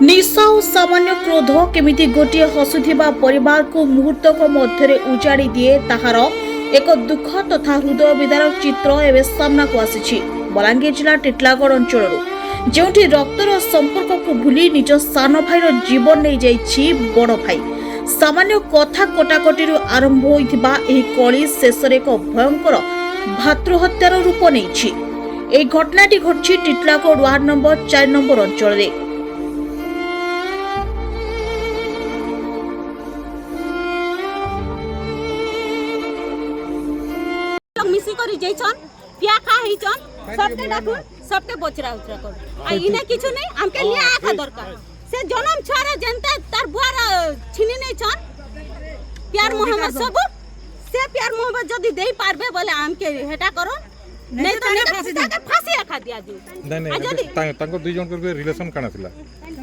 निशा और सामान्य क्रोध केमिति गोटे हसुथिबा परिवार को मुहूर्तक मध्य उजाड़ी दिए ताहार एक दुख तथा हृदय विदारक चित्र एवं सामना को आसी बलांगीर जिला टिटलागढ़ अंचल जोठी रक्तर संपर्क को भूली निज सान भाईर जीवन नहीं जाइछि बड़ भाई सामान्य कथा कटाकटी आरंभ होइथिबा एही कली शेष एक भयंकर भातृहत्यार रूप नहीं घटनाटी घटछि टिटलागढ़ वार्ड नंबर 4 नंबर अंचल में। मिसी करी जैछन पिया खा हिचन सबके डाकुन सबके बचरा उचरा कर आ इने किछु नहीं हमके लिया आखा दरकार से जन्म छारा जनता तार बुआरा छिनी नहीं छन प्यार मोहब्बत सब से प्यार मोहब्बत जदी देई पारबे बोले हमके हेटा करो नहीं तो फांसी आखा दिया दी नहीं नहीं तांको दुई जन के रिलेशन काना थिला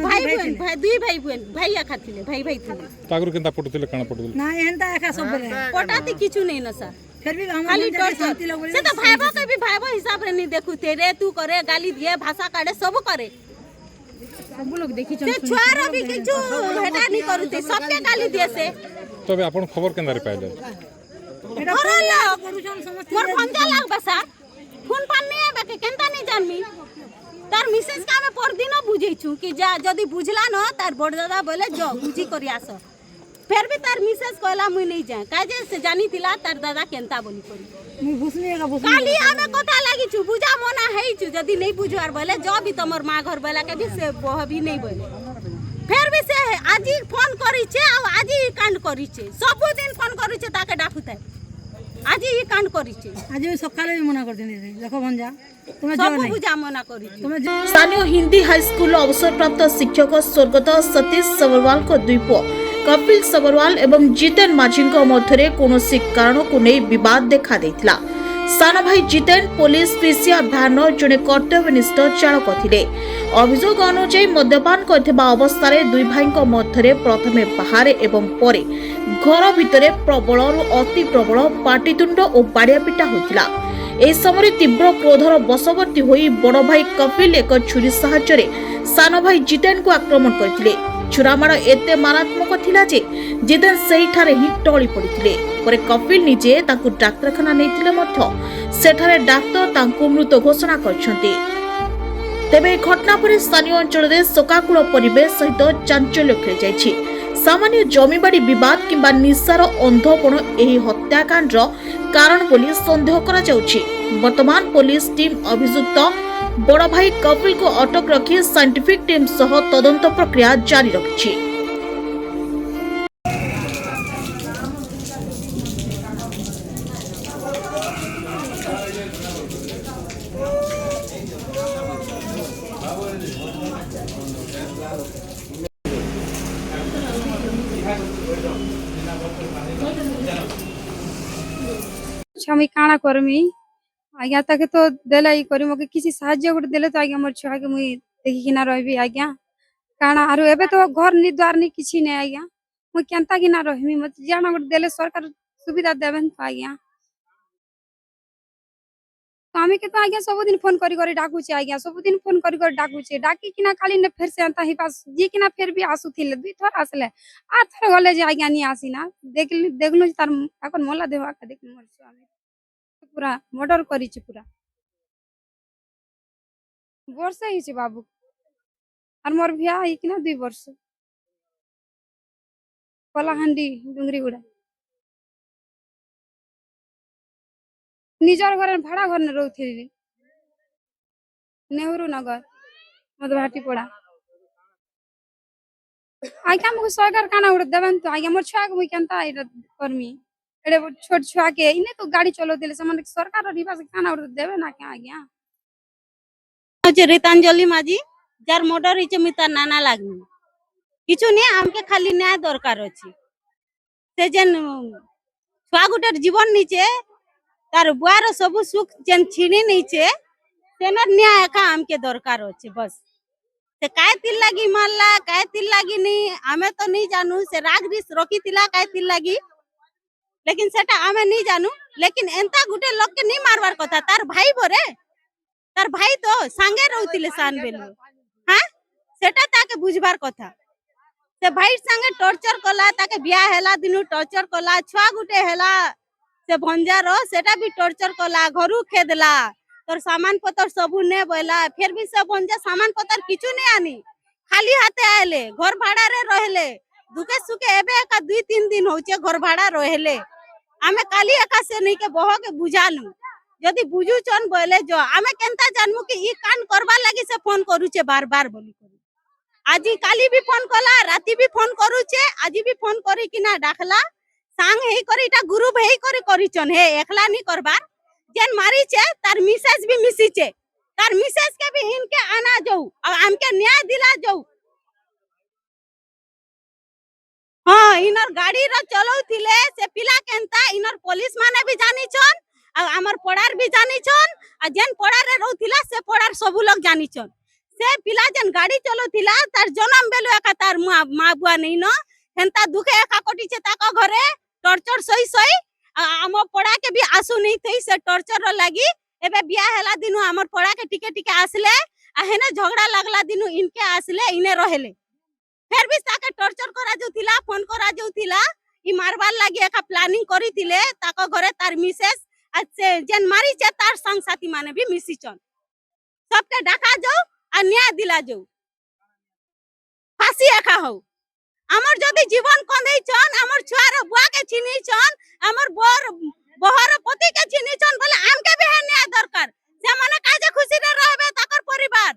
भाई बहन भाई दुई भाई बहन भाई आखा थिले भाई भाई थिले तागुर केनता पटुथिले काना पटुथिले ना एंता आखा सब बोले पटाती किछु नहीं न सर फिर भी हम खाली से तो भाईबो के भी भाईबो हिसाब रे नहीं देखु तेरे तू करे गाली दिए भाषा काढे सब करे सब लोग देखि से छुआर भी किछु हेटा नहीं करूते सबके गाली दिए से तबे आपण खबर केनदा रे पाइले मोर फंजा लाग बसा फोन पान नहीं आबे के केनता नहीं जानमी तार मिसेस का में पर दिन बुझै छु कि जा जदी बुझला न तार बड़ दादा बोले जो बुझी करी आस फिर भी तार मिसेस कहला मुई नहीं जाए काजे से जानी थिला तार दादा केनता बोली करी मुई बुझने का बुझ काली आमे कथा लागी छु बुझा मना हेई छु जदी नहीं बुझवार बोले जो भी तमर मां घर बोला के भी से बह भी नहीं बोले फिर भी से आजी फोन करी छे आ आजी कांड करी छे सब दिन फोन करी छे ताके डाकुते आजी ई कांड करी छे आज सकाले भी मना कर देने देखो भंजा तुम्हें सब जो नहीं बुझा मना करी छे तुम्हें स्थानीय हिंदी हाई स्कूल अवसरप्राप्त शिक्षक स्वर्गत सतीश सबरवाल को दुई पुओ कपिल सबरवाल एवं जितेन माझी मध्य कौनसी कारण को नहीं विवाद देखा देथिला। सान भाई जितेन पुलिस पीसीआर भ्यान जड़े कर्तव्यनिष्ठ चालक थिले। अभियोग अनुसार मद्यपान करथिबा अवस्था दुई भाई मध्य प्रथमे बाहर एवं परे घर भितर प्रबल अति प्रबल पाटितुंड और बाड़ियापिटा होइतिला। ए समय तीव्र क्रोधर बशवर्ती होई बड़ भाई कपिल एक छुरी साहाय्य सान भाई जितेन को आक्रमण करथिले। छुरामाड़ एते मारात्मक थिला जे जितेन सही ठारे ही टळी पड़िथिले। परे कपिल निजे ताकु डाक्तरखाना नेथिले मध्य सेठारे डाक्तर तांकु मृत घोषणा करछन्ते। तेबे घटना पर स्थानीय अंचल में शोकाकुल परिवेश सहित चांचल्य खेली जाइछि। सामान्य जमीबाड़ी विवाद किंबा निशार अंधपण एही हत्याकांड कारण बोली संदेह करा जाउछि। वर्तमान पुलिस टीम अभियुक्त बड़ भाई कपिल को अटक रखी साइंटिफिक टीम सह तदंत प्रक्रिया जारी रखिछि। আমি কাଣା করমি আজ্ঞা তাকে তো দেলাই করি মকে কিছু সাহায্য করে দেলে তো আজ্ঞা মোর ছুয়াকে মুই দেখিকিনা রহবি আজ্ঞা কাଣା আর এবে তো ঘর নি দ্বার নি কিছু নেই আজ্ঞা মুই কেনতা কিনা রহমি মতে জানা করে দেলে সরকার সুবিধা দেবেন তো আজ্ঞা তো আমি কে তো আজ্ঞা সবদিন ফোন করি করি ডাকুছি আজ্ঞা সবদিন ফোন করি করি ডাকুছি ডাকি কিনা খালি না ফের সে আনতা হি পাস জি কিনা ফের বি আসুথিলে দুই থর আসলে আর থর গলে যে আজ্ঞা নি আসি না দেখলু তার এখন মোলা দেওয়া দেখলু মোর স্বামী पूरा मर्डर करी पूरा वर्ष ही बाबू और मोर भैया कि 2 वर्ष कलाहांडी डुंगरी गुड़ा निजर घर भाड़ा घर में रोथी नेहरू नगर मधुभाटी पड़ा आज्ञा मुझे सरकार काना उड़ देवन तो आज्ञा मोर छुआ मुई केनता करमी एडे छोट छुआ के इने तो गाड़ी चलो देले समान सरकार रिवाज खाना और देबे ना क्या आज्ञा जे रीतांजलि माझी जार मर्डर हिचे मिता नाना लागनी किछु ने हमके खाली न्याय दरकार अछि से जेन छुआ गुटर जीवन नीचे तार बुआर सब सुख जेन छिनी नीचे तेनर न्याय का हमके दरकार अछि बस से काय तिल लागी मारला काय तिल लागी नहीं हमें तो नहीं जानू से राग रिस रोकी तिला काय तिल लागी लेकिन सेटा आमे नहीं जानू लेकिन एंता गुटे लोग के नहीं मारवार कथा तार भाई बोरे तार भाई तो सांगे रहउतिले सान बेलु हां সেটা তাকে বুঝবার কথা। সে ভাইর সঙ্গে টর্চর কলা, তাকে বিয়া হেলা দিনু টর্চর কলা, ছুয়া গুটে হেলা সে ভঞ্জার সেটা भी টর্চর কলা, ঘরু খেদলা, তোর সামান পত্র সবু নে বইলা, ফের भी সে ভঞ্জা সামান পত্র কিছু নে আনি, খালি হাতে আইলে, ঘর ভাড়ারে রহলে, দুঃখে সুখে এবে একা 2-3 দিন হচ্ছে ঘর ভাড়া রহলে। আমি কালি একা সে নেইকে বহকে বুঝালু, যদি বুঝুছন বলে যো আমি কেনতা জানমু কি ই কান করবার লাগি সে ফোন করুছে বার বলি করি। আজি কালি भी ফোন কলা, রাতি भी ফোন করুছে, আজি भी ফোন করি কিনা ডাকলা, সাং হেই করি এটা গ্রুপ হেই করে করিছন, হে একলা নি করবার। যেন মারিছে তার মিসেস भी মিশিছে, তার মিসেস কে भी ইনকে আনা যাও আর আমকে ন্যায় দিলা যাও। হ্যাঁ, ইনর গাড়ির চলাউଥିଲେ সে পিলা কেনতা ইনর পুলিশ মানে भी জানিছন, আর আমার পড়ার भी জানিছন, আর যেন পড়ারে রহুଥିଲା সে পড়ার সবু লোক জানিছন। সে পিলা যেন গাড়ি চলাউଥିଲା তার জনম বেলু একা তার মা বুয়া নেই ন, হেনতা দুঃখে একা কটিছে তাক ঘরে টর্চর সই সই। আম পড়াকে भी আসু নেই থই সে টর্চর লাগি। এবে বিয়া হেলা দিনু আমার পড়াকে টিকে আসলে, আর হেনে ঝগড়া লাগলা দিনু ইনকে আসলে ইনে রহেলে। ফের भी তাকে টর্চর করা যাউଥିଲା, ফোন করা যাউଥିଲା, ই মারবার লাগি একা প্ল্যানিং করিଥିଲେ তাক ঘরে তার মিসেস আর সে যেন মারিছে তার সংসাথী মানে भी মিশিছন। সবকে ডাকা যাও আর ন্যায় দিলা যাও, ফাঁসি একা হও। আমার যদি জীবন কঁদেইছন, আমার ছুয়ার বুয়াকে চিনিছন, আমার বহর পতিকে চিনিছন বলে আমকে भी ন্যায় দরকার। সে মানে কাজে খুশিতে রহবে তাকর পরিবার।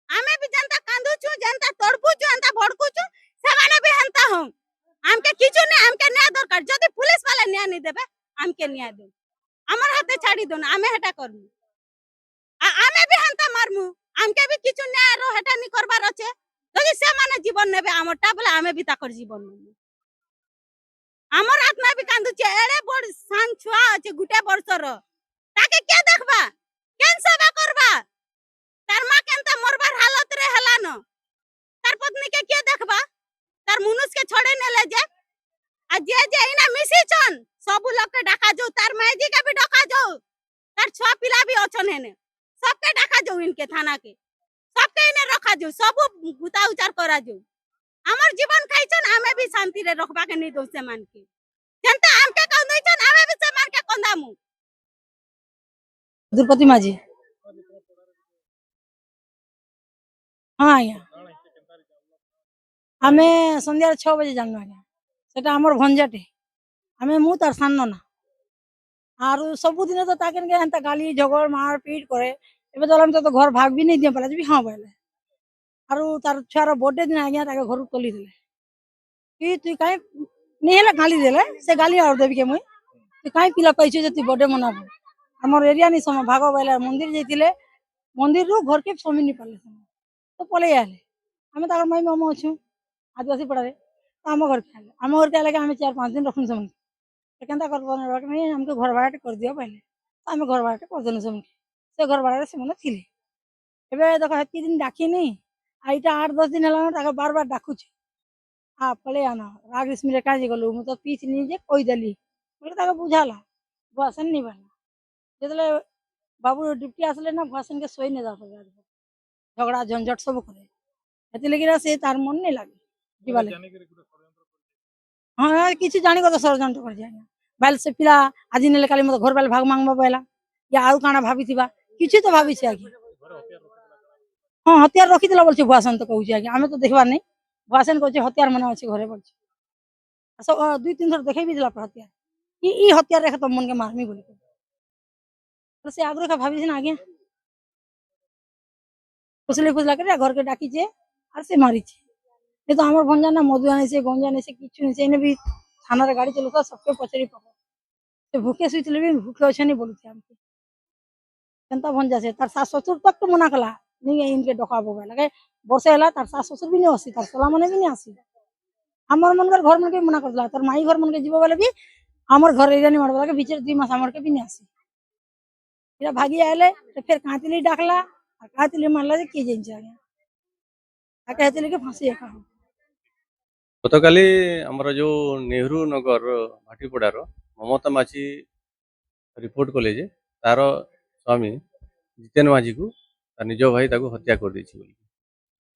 আমি भी যেনতা কান্দুছু, যেনতা তড়পুছু, যেনতা ভড়কুছু, সেমানে भी হেনতা হও। আমকে কিছু নেই, আমকে ন্যায় দরকার। যদি পুলিশ वाला ন্যায় নি দেবে, আমকে ন্যায় দেন, আমার হাতে ছাড়ি দন, আমি হেটা করমু। আমি भी হেনতা মারমু, আমকে भी কিছু ন্যায় রো হেটা নি করবার আছে। যদি সে মানে জীবন নেবে আমারটা বলে আমি भी তাকর জীবন নেব। আমার আত্মা भी কান্দুছে, এড়ে বড় সান ছুয়া আছে গুটে বর্ষর, তাকে কে দেখবা, কেন সেবা করবা? তার মা কেনতা মরবার হালত রে হেলান, তার পত্নীকে কে দেখবা? তার মুনুষকে ছড়ে নেলে যে। আর যে ইনা মিশিছন সবু লোককে ডাকা যাও, তার মাইজিকে भी ডাকা যাও, তার ছুয়া পিলা भी অছন হেনে, সবকে ডাকা যাও ইনকে থানাকে, সবকে এনে রখা যাও, সবু গুতা উচার করা যাও। আমার জীবন খাইছন, আমি भी শান্তি রে রখবাকে নি দৌ সেমানকে, যেনতা আমকে কন্দাইছন আমি भी সেমানকে কন্দামু। দ্রৌপদী মাঝি। হ্যাঁ আজ্ঞা, ଆମେ ସନ୍ଧ୍ୟାରେ 6 ବଜେ ଜାଣିଲୁ ଆଜ୍ଞା। ସେଟା ଆମର ଭଞ୍ଜାଟେ, ଆମେ ମୁଁ ତାର ସାନ ନା। ଆରୁ ସବୁଦିନ ତ ତାକେ ନିକେ ହେନ୍ତା ଗାଲି ଝଗड़ ମାର ପିଟ करे। ଏବେ ତ ଆମେ ତ ଘର ଭାଗ ବି ନେଇ ଦିଅ ପାଲା ଯେ ହଁ ବୋଇଲେ। ଆରୁ ତାର ଛୁଆର ବର୍ଥଡେ ଦିନ ଆଜ୍ଞା ତାକେ ଘରକୁ ତଲି ଦେଲେ କି ତୁଇ କାଇଁ ନି ହେଲା ଗାଲି ଦେଲେ, ସେ ଗାଲି ଆଉ ଦେବି କେ ମୁଇଁ, ତୁଇ କାଇଁ ପିଲା ପାଇଛୁ ଯେ ତୁଇ ବର୍ଥଡେ ମନାବୁ। ଆମର ଏରିଆ ନି ସମ ଭାଗ ବୋଇଲେ ମନ୍ଦିର ଯାଇଥିଲେ, ମନ୍ଦିରରୁ ଘରକେ ସମିନି ନି ପାରିଲେ ତ ପଳେଇ ଆଇଲେ। ଆମେ ତାଙ୍କର ମାଇ ମାମୁ ଅଛୁ आदिवासी पड़ा आम घर के आए, आम घर के आए आम 4-5 दिन रखुन सब केन्ता कर हमको घर भाड़ा कर दियो पहले, आम घर भाड़ा करदेनु सब से घर भाड़ा से मैंने थिले। एबे देखो हेती दिन डाकी नहीं, आईटा 8-10 दिन है बार बार डाकुचे, हाँ पले आना राग इसमें काजी गलु मु तो पीछ नहीं जे कोई देली बोले ताके बुझाला भाषण नहीं बना जेतले बाबू ड्यूटी आसले ना भाषण के सोई नहीं जा झगड़ा झंझट सब करे हेती लगी से तार मन नहीं लागे ଯିବାଲେ। ହଁ କିଛି ଜାଣିକ ତ ଷଡ଼ଯନ୍ତ୍ର କରିଛି ଆଜ୍ଞା। ବାଇଲ ସେ ପିଲା ଆଜି ନେଲେ କାଲି ମତେ ଘର ବାଇଲ ଭାଗ ମାଗବା ପାଇଲା, ୟା ଆଉ କାଣା ଭାବିଥିବା, କିଛି ତ ଭାବିଛି ଆଜ୍ଞା। ହଁ ହତିଆର ରଖିଥିଲା ବୋଲଛି ଭୁଆସନ ତ କହୁଛି ଆଜ୍ଞା, ଆମେ ତ ଦେଖିବାର ନାହିଁ। ଭୁଆସନ କହୁଛି ହତିଆର ମାନେ ଅଛି ଘରେ ବୋଲଛି, 2-3 ଥର ଦେଖେଇ ବି ଦେଲା ହତିଆର, ଇ ହତିଆର ରେଖା ତମ ମନକେ ମାରମି ବୋଲି ସେ ଆଗରୁ ଏକା ଭାବିଛି ନା ଆଜ୍ଞା। ଫୁସଲା କରି ଘରକେ ଡାକିଛେ আর সে মারিছে। ये तो हमारे भंजा ना मधु आने से गंजा आने से किच्छु नहीं से भी थाना रे गाड़ी चलता सबके पचरी पको से भूखे सुइतले भी भूखे अछि नहीं बोलुथे हमके केनता भंजा से तार सास ससुर तक तो मना कला नहीं इनके डकाबो लगे वर्षे हला तार सास ससुर भी नहीं आसी, तार सला माने भी नहीं आसी। हमर मनकर घर मन के मना करला, तार माई घर मन के जीव वाले भी हमर घर एरिया नहीं मारबा के बीच 2 मास हमर के भी नहीं आसी। इरा भागी आले तो फिर कांतिली डाकला और कांतिली मारला जे के जेन आगे ताके हेतले के फांसी एका हो। ଗତକାଲି ଆମର ଯେଉଁ ନେହେରୁ ନଗର ଭାଟିପଡ଼ାର ମମତା ମାଝୀ ରିପୋର୍ଟ କଲେ ଯେ ତାର ସ୍ୱାମୀ ଜିତେନ ମାଝୀକୁ ତା ନିଜ ଭାଇ ତାକୁ ହତ୍ୟା କରିଦେଇଛି ବୋଲି।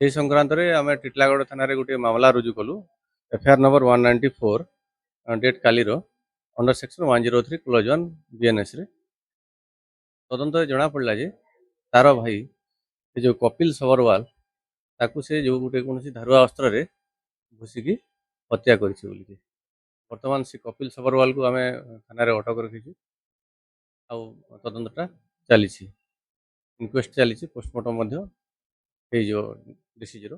ସେଇ ସଂକ୍ରାନ୍ତରେ ଆମେ ଟିଟିଲାଗଡ଼ ଥାନାରେ ଗୋଟିଏ ମାମଲା ରୁଜୁ କଲୁ। ଏଫଆଇଆର୍ ନମ୍ବର 194 ଡେଟ୍ କାଲିର ଅଣ୍ଡର ସେକ୍ସନ 103 କ୍ଲୋଜ୍ 1 ବିଏନ୍ଏସ୍ରେ ତଦନ୍ତରେ ଜଣାପଡ଼ିଲା ଯେ ତାର ଭାଇ ସେ ଯେଉଁ କପିଲ ସବରୱାଲ ତାକୁ ସେ ଯେଉଁ ଗୋଟେ କୌଣସି ଧାରୁଆ ଅସ୍ତ୍ରରେ ଘୁଷିକି ହତ୍ୟା କରିଛି ବୋଲିକି। ବର୍ତ୍ତମାନ ସେ କପିଲ ସବରୱାଲକୁ ଆମେ ଥାନାରେ ଅଟକ ରଖିଛୁ ଆଉ ତଦନ୍ତଟା ଚାଲିଛି, ଇନକ୍ୱେଷ୍ଟ ଚାଲିଛି, ପୋଷ୍ଟମର୍ଟମ ମଧ୍ୟ ହେଇଯିବ ଡିସିଜ୍ର।